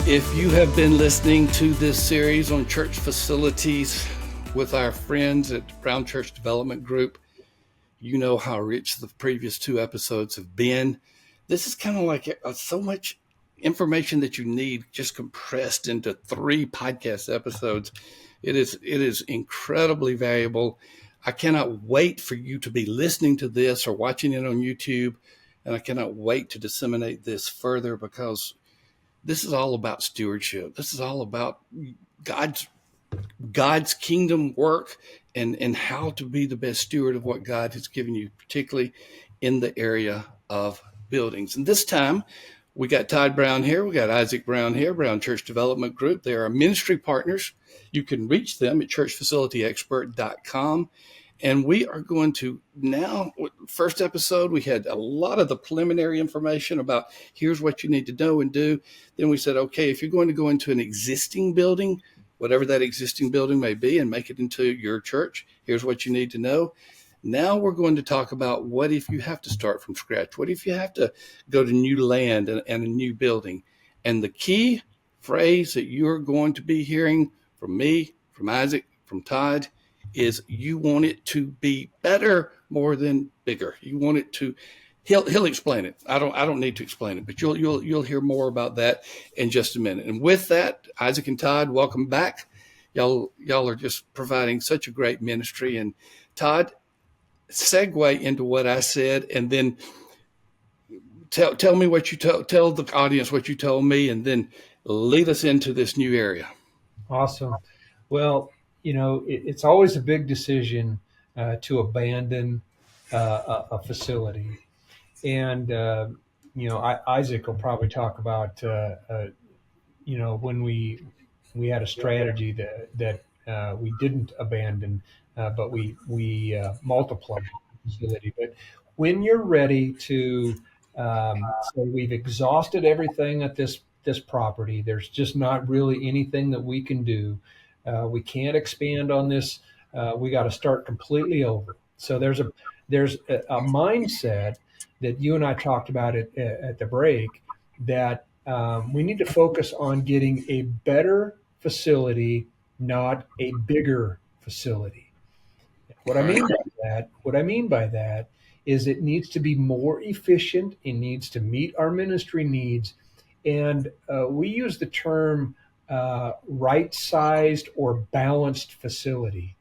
If you have been listening to this series on church facilities with our friends at Brown Church Development Group, you know how rich the previous two episodes have been. This is kind of like so much information that you need just compressed into 3 podcast episodes. It is incredibly valuable. I cannot wait for you to be listening to this or watching it on YouTube, and I cannot wait to disseminate this further because this is all about stewardship. This is all about God's kingdom work and how to be the best steward of what God has given you, particularly in the area of buildings. And this time, we got Todd Brown here. We got Isaac Brown here, Brown Church Development Group. They are ministry partners. You can reach them at churchfacilityexpert.com. And we are going to now, first episode, we had a lot of the preliminary information about here's what you need to know and do. Then we said, okay, if you're going to go into an existing building, whatever that existing building may be, and make it into your church, here's what you need to know. Now we're going to talk about what if you have to start from scratch? What if you have to go to new land and a new building? And the key phrase that you're going to be hearing from me, from Isaac, from Todd, is you want it to be better more than bigger. You want it to, he'll explain it. I don't need to explain it, but you'll hear more about that in just a minute. And with that, Isaac and Todd, welcome back. Y'all are just providing such a great ministry. And Todd, segue into what I said, and then tell me what you tell the audience what you told me, and then lead us into this new area. Awesome. Well, it's always a big decision to abandon a facility. And, Isaac will probably talk about, when we had a strategy that we didn't abandon, but we multiplied the facility. But when you're ready to say we've exhausted everything at this property, there's just not really anything that we can do. We can't expand on this. We got to start completely over. So there's a mindset that you and I talked about at the break that we need to focus on getting a better facility, not a bigger facility. What I mean by that is it needs to be more efficient. It needs to meet our ministry needs, and we use the term right-sized or balanced facility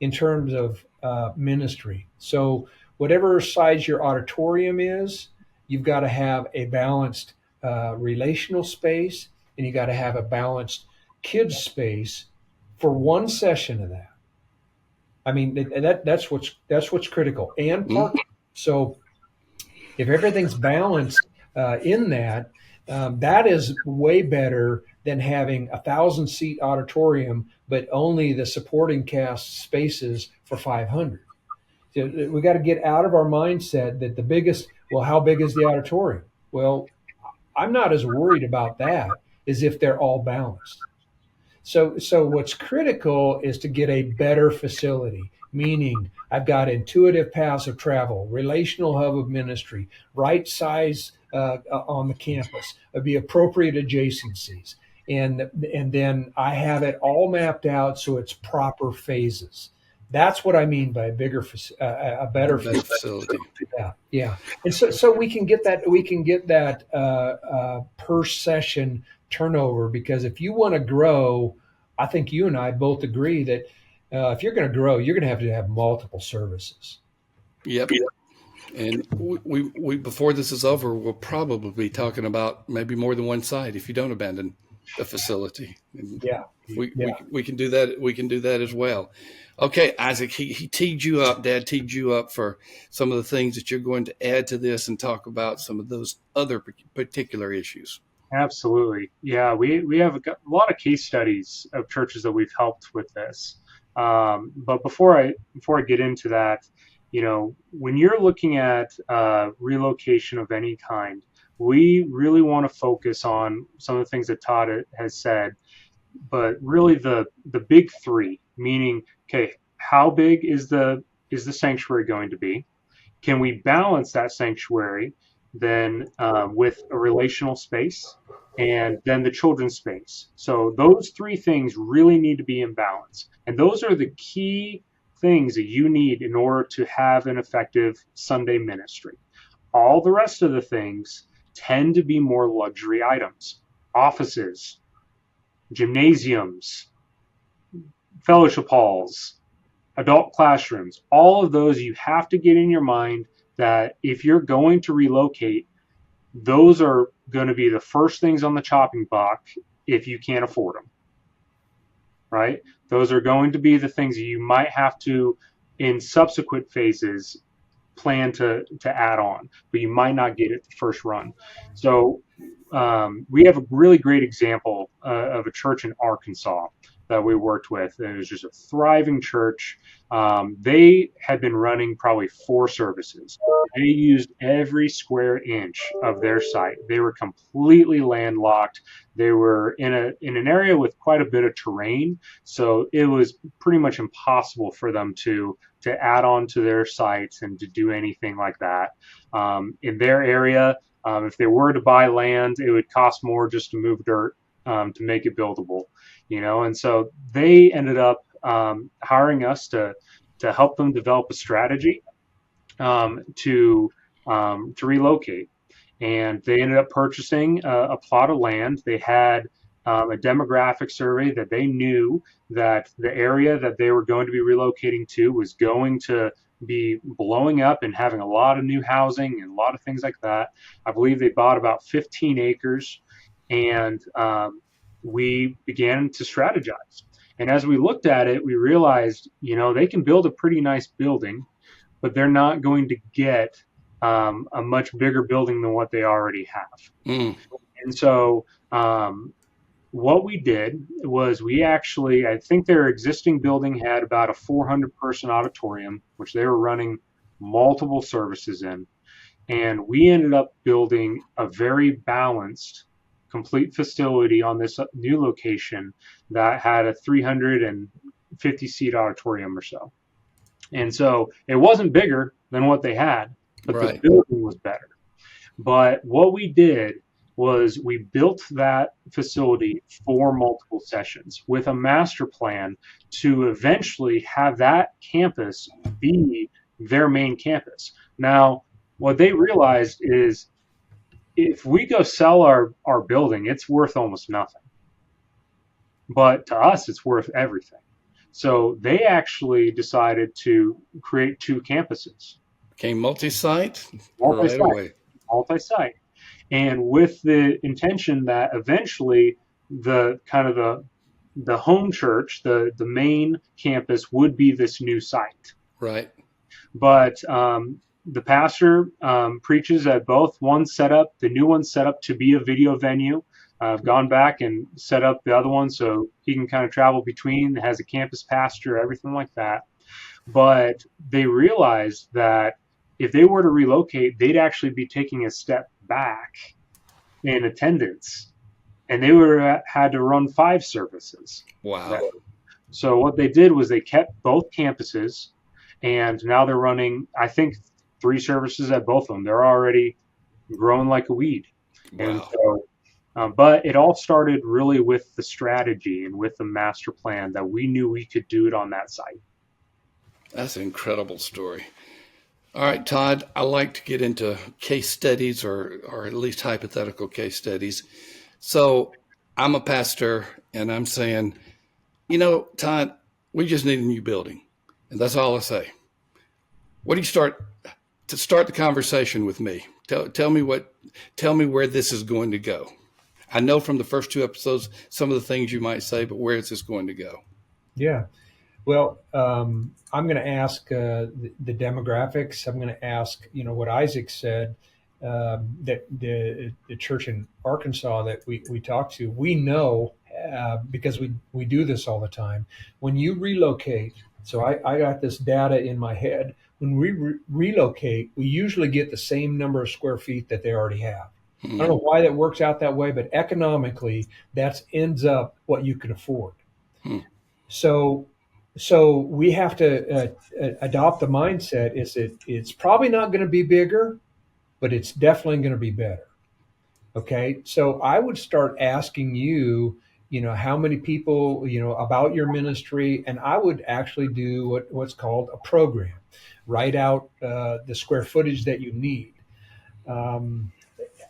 in terms of ministry. So whatever size your auditorium is, you've got to have a balanced relational space, and you got to have a balanced kids space for one session of that. I mean, that's what's critical, and parking. So if everything's balanced in that, that is way better than having 1,000-seat auditorium, but only the supporting cast spaces for 500. So we got to get out of our mindset that the biggest, well, how big is the auditorium? Well, I'm not as worried about that as if they're all balanced. So what's critical is to get a better facility, meaning I've got intuitive paths of travel, relational hub of ministry, right size on the campus, be appropriate adjacencies. And then I have it all mapped out so it's proper phases. That's what I mean by a better facility. Yeah. And so we can get that per session turnover, because if you want to grow, I think you and I both agree that if you're going to grow, you're going to have multiple services. Yep. And we before this is over, we'll probably be talking about maybe more than one site if you don't abandon the facility. And we can do that. We can do that as well. Okay, Isaac, he teed you up. Dad teed you up for some of the things that you're going to add to this and talk about some of those other particular issues. Absolutely. Yeah, we have a lot of case studies of churches that we've helped with this. But before I get into that, when you're looking at relocation of any kind, we really want to focus on some of the things that Todd has said, but really the big 3, meaning, okay, how big is the sanctuary going to be? Can we balance that sanctuary? then with a relational space, and then the children's space. So those three things really need to be in balance. And those are the key things that you need in order to have an effective Sunday ministry. All the rest of the things tend to be more luxury items: offices, gymnasiums, fellowship halls, adult classrooms. All of those, you have to get in your mind that if you're going to relocate, those are going to be the first things on the chopping block if you can't afford them, right? Those are going to be the things that you might have to, in subsequent phases, plan to add on, but you might not get it the first run. So we have a really great example of a church in Arkansas that we worked with. And it was just a thriving church. They had been running probably 4 services. They used every square inch of their site. They were completely landlocked. They were in an area with quite a bit of terrain, so it was pretty much impossible for them to add on to their sites and to do anything like that. In their area, if they were to buy land, it would cost more just to move dirt to make it buildable, And so they ended up hiring us to help them develop a strategy to relocate. And they ended up purchasing a plot of land. They had a demographic survey that they knew that the area that they were going to be relocating to was going to be blowing up and having a lot of new housing and a lot of things like that. I believe they bought about 15 acres, and we began to strategize. And as we looked at it, we realized, they can build a pretty nice building, but they're not going to get a much bigger building than what they already have. Mm. And so what we did was I think their existing building had about a 400-person auditorium, which they were running multiple services in. And we ended up building a very balanced, complete facility on this new location that had a 350-seat auditorium or so. And so it wasn't bigger than what they had, but Right. the building was better. But what we did was we built that facility for multiple sessions with a master plan to eventually have that campus be their main campus. Now, what they realized is if we go sell our building, it's worth almost nothing. But to us, it's worth everything. So they actually decided to create 2 campuses. Became multi-site right Multi-site. away. Multi-site. And with the intention that eventually the home church, the main campus would be this new site. Right. But the pastor preaches at both. The new one's set up to be a video venue. I've gone back and set up the other one so he can kind of travel between. It has a campus pastor, everything like that. But they realized that if they were to relocate, they'd actually be taking a step back in attendance, and they would have had to run 5 services. Wow. So what they did was they kept both campuses, and now they're running, I think, 3 services at both of them. They're already growing like a weed. Wow. And so, but it all started really with the strategy and with the master plan that we knew we could do it on that site. That's an incredible story. All right, Todd, I like to get into case studies or at least hypothetical case studies. So I'm a pastor and I'm saying, Todd, we just need a new building. And that's all I say. What do you start the conversation with me? Tell me where this is going to go. I know from the first 2 episodes, some of the things you might say, but where is this going to go? Yeah. Well, I'm going to ask the demographics. I'm going to ask, what Isaac said, that the church in Arkansas that we talked to, we know because we do this all the time. When you relocate, so I got this data in my head. When we relocate, we usually get the same number of square feet that they already have. I don't know why that works out that way, but economically, that ends up what you can afford. So we have to adopt the mindset is that it's probably not going to be bigger, but it's definitely going to be better. Okay. So I would start asking you, how many people, about your ministry. And I would actually do what's called a program, write out the square footage that you need. Um,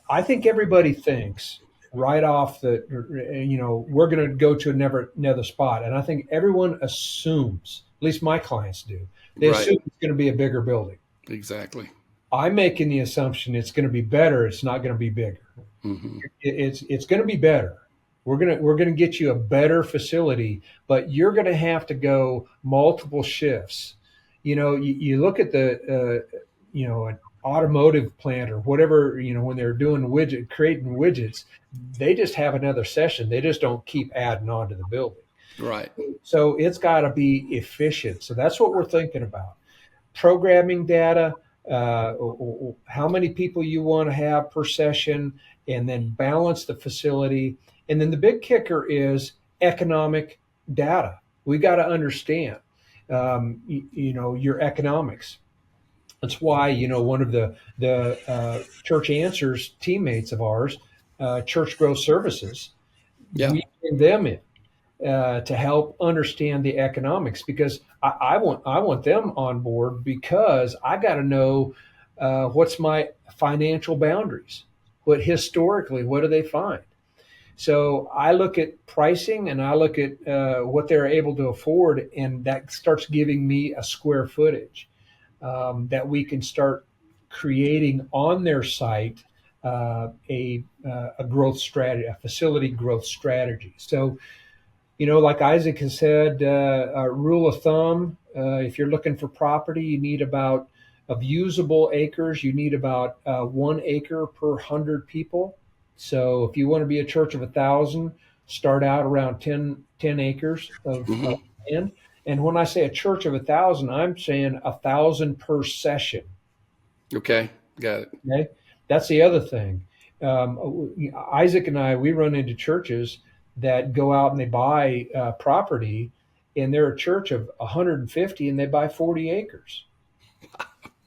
I think everybody thinks right off that, we're going to go to another spot. And I think everyone assumes, at least my clients do, they Right. assume it's going to be a bigger building. Exactly. I'm making the assumption it's going to be better. It's not going to be bigger. Hmm. It's going to be better. We're going to get you a better facility, but you're going to have to go multiple shifts. You look at an automotive plant or whatever, when they're doing creating widgets, they just have another session. They just don't keep adding on to the building. Right. So it's got to be efficient. So that's what we're thinking about. Programming data, how many people you want to have per session, and then balance the facility. And then the big kicker is economic data. We got to understand, your economics. That's why, one of the Church Answers teammates of ours, Church Growth Services, Yeah. we bring them in to help understand the economics, because I want them on board, because I got to know what's my financial boundaries. What do they find? So I look at pricing, and I look at what they're able to afford, and that starts giving me a square footage that we can start creating on their site, a growth strategy, a facility growth strategy. So, like Isaac has said, a rule of thumb, if you're looking for property, you need about, of usable acres, you need about 1 acre per 100 people. So if you want to be a church of 1,000, start out around 10 acres of Hmm. land. And when I say a church of 1,000, I'm saying 1,000 per session. Okay. Got it. Okay, that's the other thing. Isaac and I, we run into churches that go out and they buy property, and they're a church of 150, and they buy 40 acres.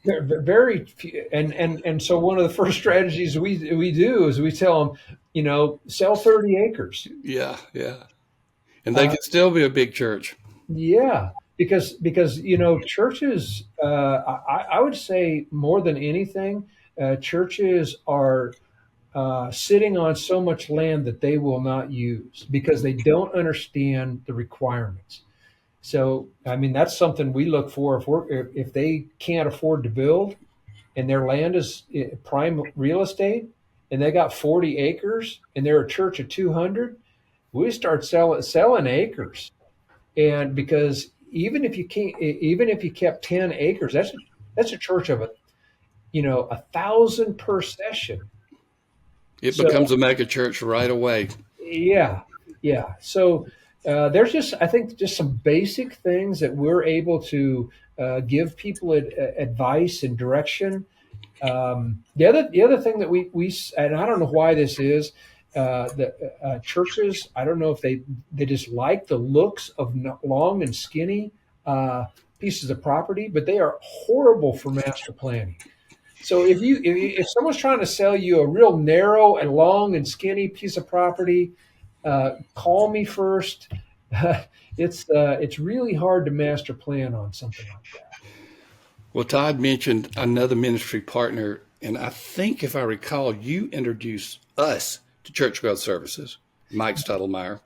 Very few, and so one of the first strategies we do is we tell them, sell 30 acres. Yeah. Yeah. And they Uh, can still be a big church. yeah, because churches, I would say more than anything, churches are sitting on so much land that they will not use because they don't understand the requirements. So, I mean, that's something we look for. If they can't afford to build, and their land is prime real estate, and they got 40 acres, and they're a church of 200, we start selling acres. And because even if you kept 10 acres, that's a church of 1,000 per session. It So becomes a mega church right away. yeah, yeah. So there's just, I think, just some basic things that we're able to give people advice and direction. The other thing that we and I don't know why this is, the churches. I don't know if they just like the looks of long and skinny pieces of property, but they are horrible for master planning. So if someone's trying to sell you a real narrow and long and skinny piece of property, call me first. It's really hard to master plan on something like that. Well, Todd mentioned another ministry partner, and I think if I recall, you introduced us to Church Growth Services, Mike Stottlemyre.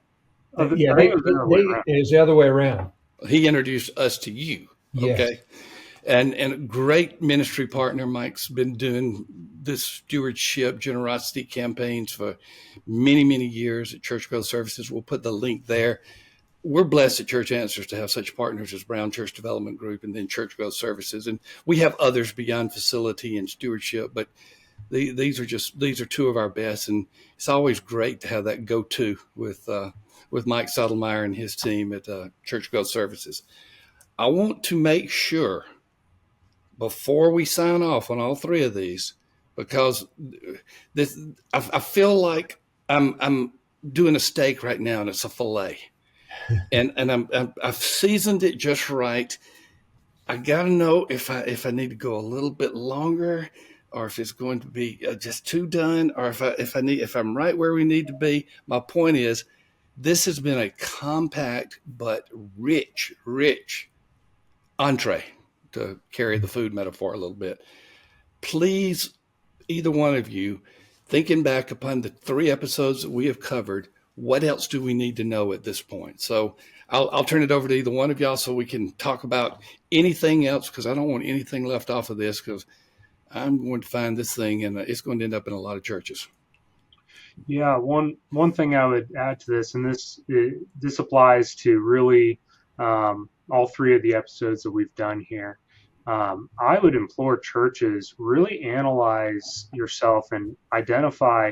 Yeah, I think it was the other way around. it's the other way around. He introduced us to you. Yes. Okay. And a great ministry partner. Mike's been doing this stewardship generosity campaigns for many, many years at Church Growth Services. We'll put the link there. We're blessed at Church Answers to have such partners as Brown Church Development Group and then Church Growth Services. And we have others beyond facility and stewardship, but these are two of our best. And it's always great to have that go-to with Mike Stottlemyre and his team at Church Growth Services. I want to make sure before we sign off on all three of these, because this I feel like I'm doing a steak right now and it's a fillet, and I've seasoned it just right. I gotta know if I need to go a little bit longer or if it's going to be just too done, or if I'm right where we need to be. My point is, this has been a compact but rich entree, to carry the food metaphor a little bit. Please, either one of you, thinking back upon the 3 episodes that we have covered, what else do we need to know at this point? So I'll turn it over to either one of y'all so we can talk about anything else, because I don't want anything left off of this, because I'm going to find this thing and it's going to end up in a lot of churches. Yeah, one thing I would add to this, and this applies to really all 3 of the episodes that we've done here. I would implore churches really analyze yourself and identify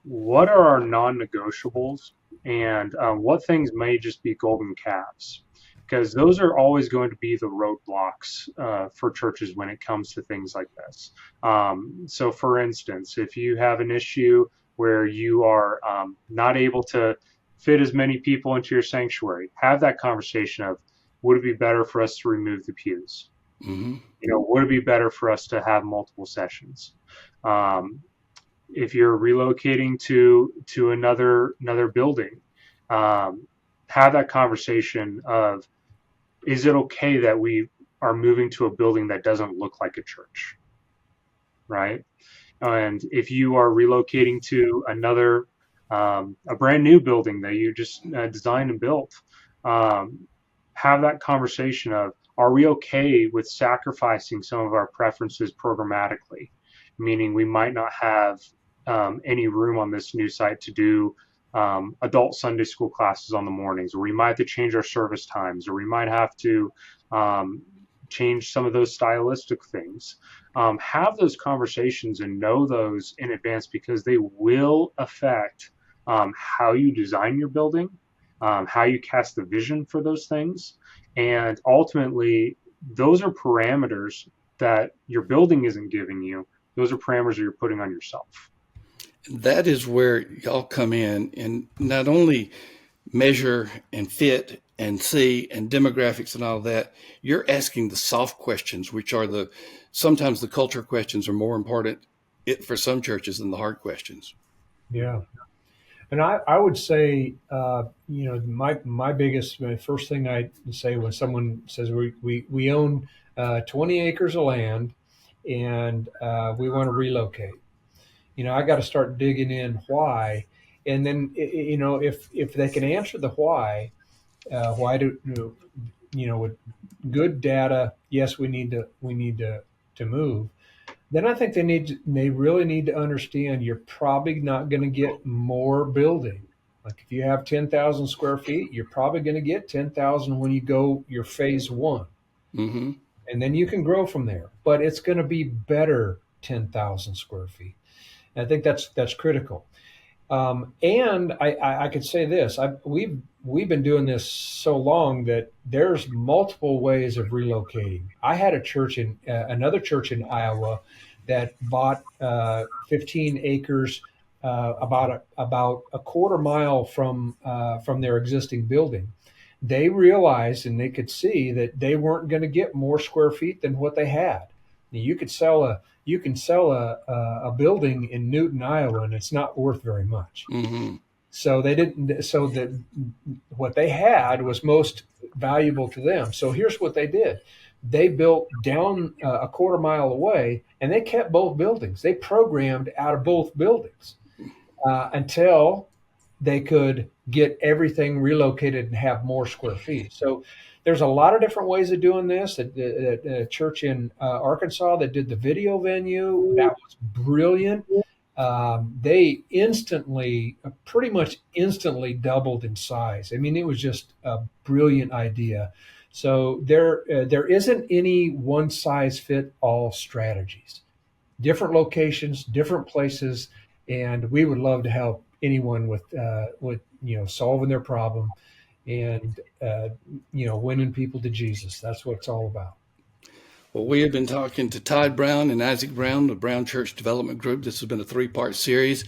what are our non-negotiables, and what things may just be golden calves, because those are always going to be the roadblocks for churches when it comes to things like this. So, for instance, if you have an issue where you are not able to fit as many people into your sanctuary, have that conversation of, would it be better for us to remove the pews? Mm-hmm. Would it be better for us to have multiple sessions? If you're relocating to another building, have that conversation of, is it okay that we are moving to a building that doesn't look like a church, right? And if you are relocating to another a brand new building that you just designed and built, have that conversation of, are we okay with sacrificing some of our preferences programmatically? Meaning we might not have any room on this new site to do adult Sunday school classes on the mornings, or we might have to change our service times, or we might have to change some of those stylistic things. Have those conversations and know those in advance, because they will affect how you design your building, how you cast the vision for those things. And ultimately, those are parameters that your building isn't giving you. Those are parameters that you're putting on yourself. That is where y'all come in and not only measure and fit and see and demographics and all that, you're asking the soft questions, which are sometimes the culture questions are more important for some churches than the hard questions. Yeah. And I would say, my first thing I say when someone says we own 20 acres of land and we want to relocate, I got to start digging in why. And then, if they can answer the why with good data, yes, we need to move. Then I think they really need to understand you're probably not going to get more building. Like if you have 10,000 square feet, you're probably going to get 10,000 when you go your phase 1. Mm-hmm. And then you can grow from there. But it's going to be better 10,000 square feet. And I think that's critical. And I could say this: we've been doing this so long that there's multiple ways of relocating. I had another church in Iowa that bought 15 acres, about a quarter mile from their existing building. They realized and they could see that they weren't going to get more square feet than what they had. You can sell a building in Newton, Iowa, and it's not worth very much. Mm-hmm. So they didn't. So that what they had was most valuable to them. So here's what they did: they built down a quarter mile away, and they kept both buildings. They programmed out of both buildings until they could get everything relocated and have more square feet. So there's a lot of different ways of doing this. A church in Arkansas that did the video venue, that was brilliant. They pretty much instantly doubled in size. I mean, it was just a brilliant idea. So there isn't any one size fit all strategies. Different locations, different places, and we would love to help anyone with solving their problem and winning people to Jesus. That's what it's all about. Well, we have been talking to Todd Brown and Isaac Brown, the Brown Church Development Group. This has been a 3-part series.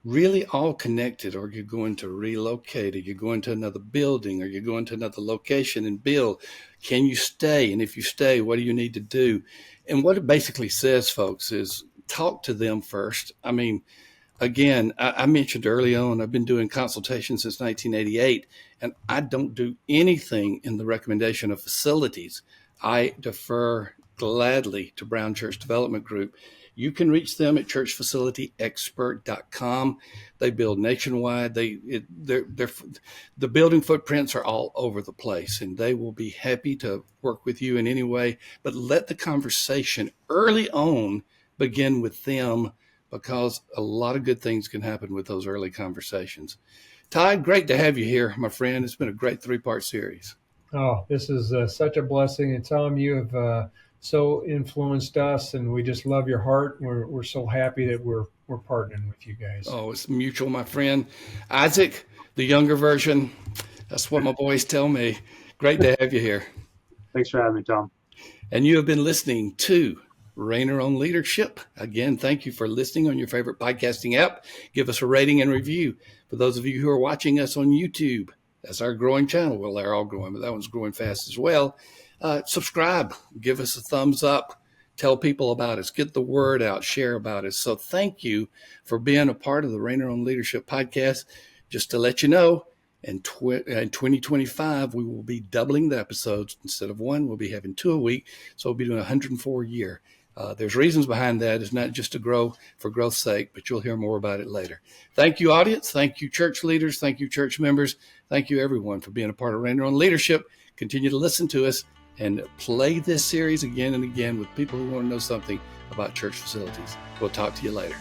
really all connected, or you're going to relocate, or you're going to another building, or you're going to another location and build. Can you stay? And if you stay, what do you need to do? And what it basically says, folks, is talk to them first. I mean, again, I mentioned early on, I've been doing consultation since 1988, and I don't do anything in the recommendation of facilities. I defer gladly to Brown Church Development Group. You can reach them at churchfacilityexpert.com. They build nationwide. The building footprints are all over the place, and they will be happy to work with you in any way. But let the conversation early on begin with them, because a lot of good things can happen with those early conversations. Todd, great to have you here, my friend. It's been a great 3-part series. Oh, this is such a blessing. And Tom, you have so influenced us, and we just love your heart. We're so happy that we're partnering with you guys. Oh, it's mutual, my friend. Isaac, the younger version. That's what my boys tell me. Great to have you here. Thanks for having me, Tom. And you have been listening to Rainer on Leadership. Again, thank you for listening on your favorite podcasting app. Give us a rating and review. For those of you who are watching us on YouTube, that's our growing channel. Well, they're all growing, but that one's growing fast as well. Subscribe. Give us a thumbs up. Tell people about us. Get the word out. Share about us. So thank you for being a part of the Rainer on Leadership podcast. Just to let you know, in 2025, we will be doubling the episodes. Instead of one, we'll be having 2 a week. So we'll be doing 104 a year. There's reasons behind that. It's not just to grow for growth's sake, but you'll hear more about it later. Thank you, audience. Thank you, church leaders. Thank you, church members. Thank you, everyone, for being a part of Rainer on Leadership. Continue to listen to us and play this series again and again with people who want to know something about church facilities. We'll talk to you later.